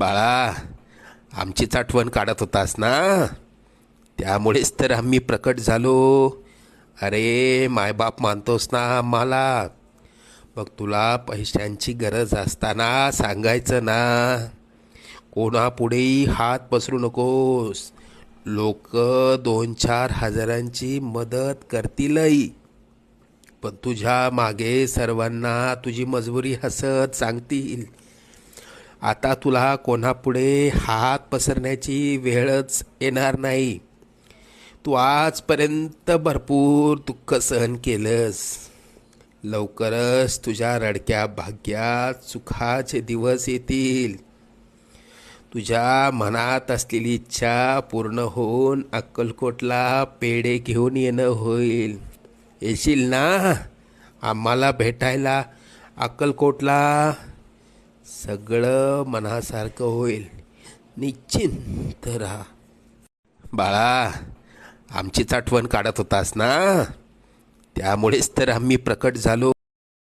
बाळा, आमचीच आठवण काढत होतास ना, त्यामुळेच तर आम्ही प्रकट झालो. अरे मायबाप मानतोस ना आम्हाला, मग तुला पैशांची गरज असताना सांगायचं ना. कोणापुढेही हात पसरू नकोस. लोक 2-4 हजारांची मदत करतीलही, पण तुझ्या मागे सर्वांना तुझी मजबुरी हसत सांगतील. आता तुला कोणापुढे हात पसरण्याची वेळच येणार नाही. तू आजपर्यंत भरपूर दुःख सहन केलंस. लवकरच तुझ्या रडक्या भाग्यात सुखाचे दिवस येतील. तुझ्या मनात असलेली इच्छा पूर्ण होऊन अक्कलकोटला पेढे घेऊन येणं होईल. येशील ना आम्हाला भेटायला अक्कलकोटला? सगळं मनासारखं होईल, निश्चिंत राहा. बाळा, आमचीच आठवण काढत होतास ना, त्यामुळेच तर आम्ही प्रकट झालो.